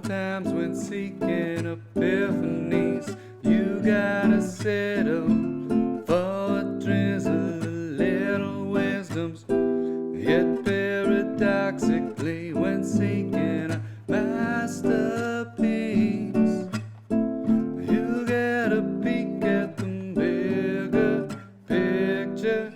Sometimes when seeking epiphanies, you gotta settle for a drizzle, a little wisdoms. Yet paradoxically, when seeking a masterpiece, you get a peek at the bigger picture.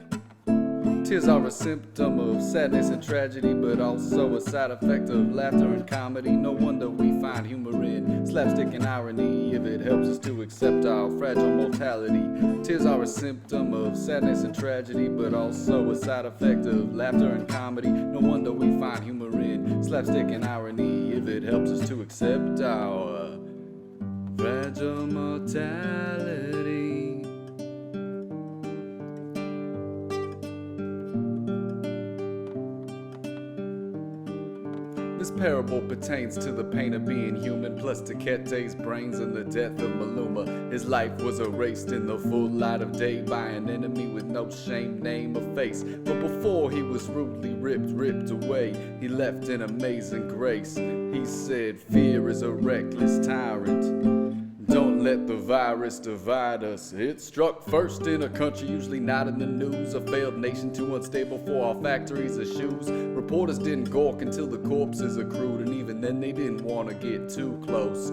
Tears are a symptom of sadness and tragedy, but also a side effect of laughter and comedy. No wonder we find humor in slapstick and irony, if it helps us to accept our fragile mortality. Tears are a symptom of sadness and tragedy, but also a side effect of laughter and comedy. No wonder we find humor in slapstick and irony, if it helps us to accept our fragile mortality. This parable pertains to the pain of being human, plus Takete's brains and the death of Maluma. His life was erased in the full light of day by an enemy with no shame, name, or face. But before he was rudely ripped away, he left an amazing grace. He said, fear is a reckless tyrant. Don't let the virus divide us. It struck first in a country usually not in the news, a failed nation too unstable for our factories of shoes. Reporters didn't gawk until the corpses accrued, and even then they didn't want to get too close.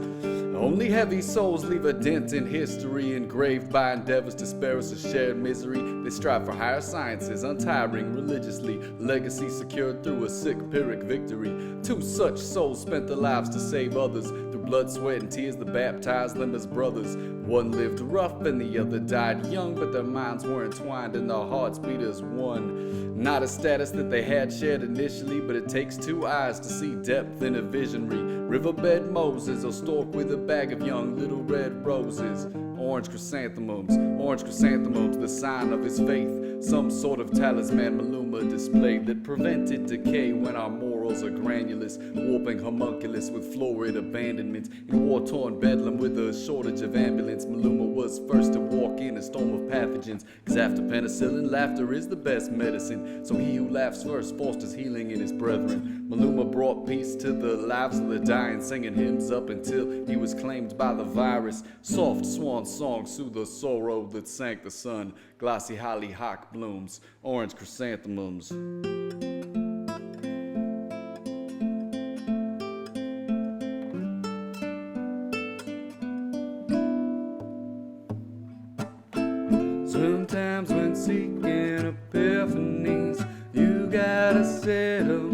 Only heavy souls leave a dent in history, engraved by endeavors to spare us a shared misery. They strive for higher sciences, untiring religiously, legacy secured through a sick Pyrrhic victory. Two such souls spent their lives to save others, through blood, sweat, and tears that baptized them as brothers. One lived rough and the other died young, but their minds were entwined and their hearts beat as one. Not a status that they had shared initially, but it takes two eyes to see depth in a visionary. Riverbed Moses, a stork with a bag of young little red roses. Orange chrysanthemums, the sign of his faith. Some sort of talisman Maluma displayed that prevented decay when our morals are granulous, warping homunculus with florid abandonment. In war-torn bedlam with a shortage of ambulance, Maluma was first to walk in a storm of pathogens. Cause after penicillin, laughter is the best medicine. So he who laughs first fosters healing in his brethren. Maluma brought peace to the lives of the dying, singing hymns up until he was claimed by the virus. Soft swan songs soothe the sorrow that sank the sun. Glossy hollyhock blooms, orange chrysanthemums. Sometimes when seeking epiphanies, you gotta settle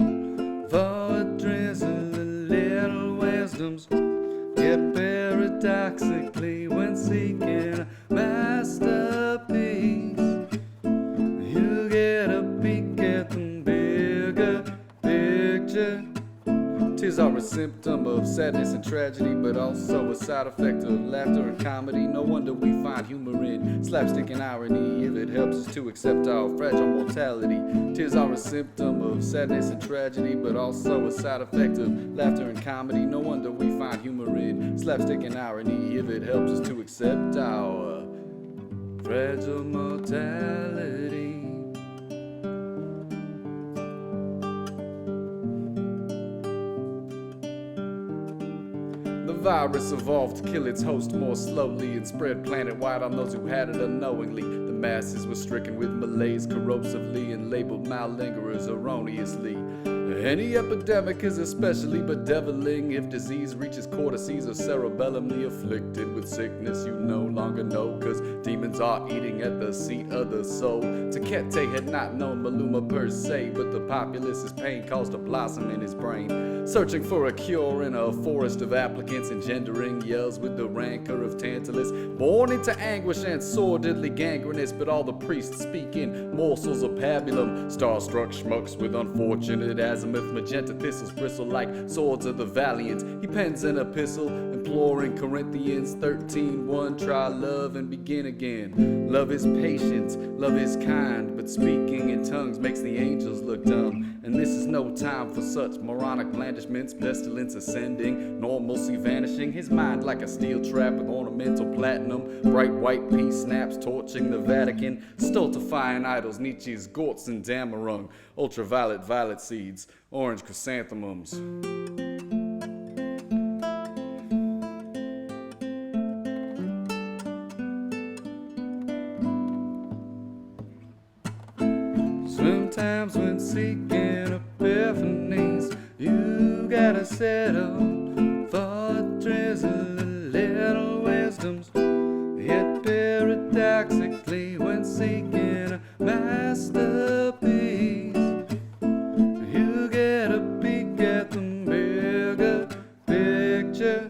for a drizzle, a little wisdoms. Yet paradoxically, when seeking a masterpiece, you get a peek at the bigger picture. Tears are a symptom of sadness and tragedy, but also a side effect of laughter and comedy. No wonder we find humor in slapstick and irony, if it helps us to accept our fragile mortality. Tears are a symptom of sadness and tragedy, but also a side effect of laughter and comedy. No wonder we find humor in slapstick and irony, if it helps us to accept our fragile mortality. The virus evolved to kill its host more slowly and spread planet-wide on those who had it unknowingly. The masses were stricken with malaise corrosively and labeled mallingerers erroneously. Any epidemic is especially bedeviling if disease reaches cortices or cerebellumly afflicted with sickness you no longer know, cause demons are eating at the seat of the soul. Takete had not known Maluma per se, but the populace's pain caused a blossom in his brain. Searching for a cure in a forest of applicants, engendering yells with the rancor of Tantalus. Born into anguish and sordidly gangrenous, but all the priests speak in morsels of pabulum. Starstruck schmucks with unfortunate azimuth, magenta thistles bristle like swords of the valiant. He pens an epistle imploring Corinthians 13:1, try love and begin again. Love is patience, love is kind, but speaking in tongues makes the angels look dumb. And this is no time for such moronic blandishments, pestilence ascending, normalcy vanishing, his mind like a steel trap with ornamental platinum, bright white pea snaps torching the Vatican, stultifying idols, Nietzsche's Gortz and Damarung, ultraviolet violet seeds, orange chrysanthemums. Sometimes when seeking epiphanies, you gotta settle for drizzle and little wisdoms. Yet paradoxically, when seeking a masterpiece, you get a peek at the bigger picture.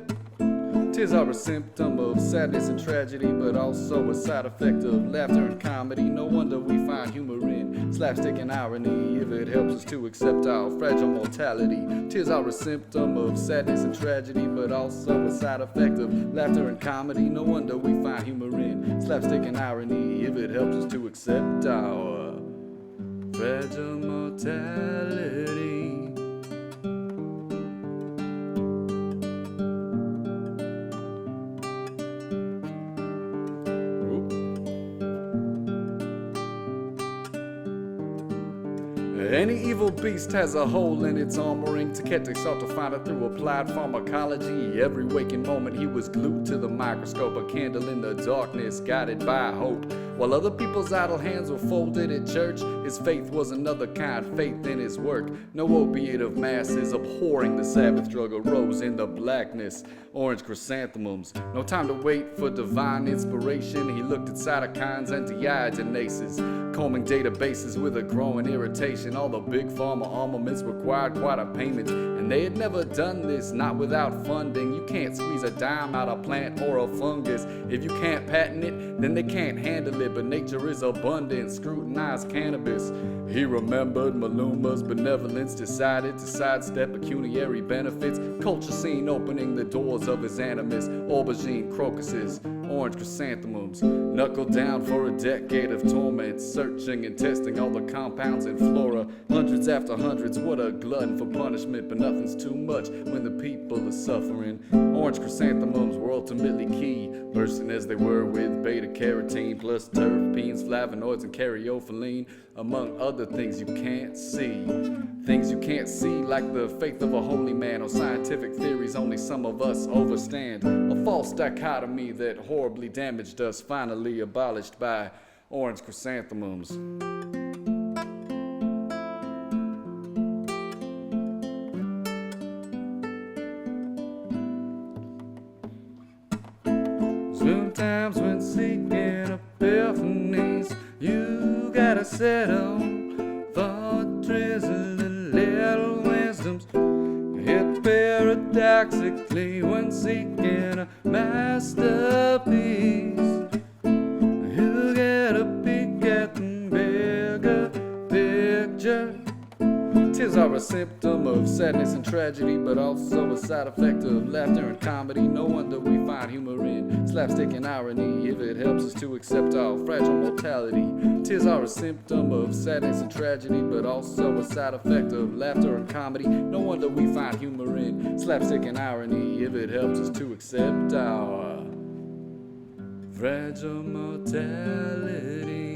Tears are a symptom of sadness and tragedy, but also a side effect of laughter and comedy. No wonder we find humor in slapstick and irony, if it helps us to accept our fragile mortality. Tears are a symptom of sadness and tragedy, but also a side effect of laughter and comedy. No wonder we find humor in slapstick and irony, if it helps us to accept our fragile mortality. Any evil beast has a hole in its armoring. Takete sought to find it through applied pharmacology. Every waking moment he was glued to the microscope, a candle in the darkness guided by hope. While other people's idle hands were folded at church, his faith was another kind, faith in his work. No opiate of masses, abhorring the Sabbath drug, arose in the blackness. Orange chrysanthemums, no time to wait for divine inspiration. He looked at cytokines and deiodinases, combing databases with a growing irritation. All the big pharma armaments required quite a payment, and they had never done this, not without funding. You can't squeeze a dime out of plant or a fungus. If you can't patent it, then they can't handle it. But nature is abundant, scrutinize cannabis. He remembered Maluma's benevolence, decided to sidestep pecuniary benefits. Culture scene opening the doors of his animus. Aubergine crocuses, orange chrysanthemums. Knuckled down for a decade of torment, searching and testing all the compounds in flora. Hundreds after hundreds, what a glutton for punishment. But nothing's too much when the people are suffering. Orange chrysanthemums were ultimately key, bursting as they were with beta-carotene, plus terpenes, flavonoids, and caryophyllene, among other things you can't see. Things you can't see, like the faith of a holy man or scientific theories only some of us overstand. A false dichotomy that horribly damaged us, finally abolished by orange chrysanthemums. Sometimes when seeking epiphanies, you gotta settle for drizzle and little wisdoms. Hit paradoxically when seeking a masterpiece, you get a peek at the bigger picture. Tears are a symptom of sadness and tragedy, but also a side effect of laughter and comedy. No wonder we find humor in slapstick and irony, if it helps us to accept our fragile mortality. Tears are a symptom of sadness and tragedy, but also a side effect of laughter and comedy. No wonder we find humor in slapstick and irony, if it helps us to accept our fragile mortality.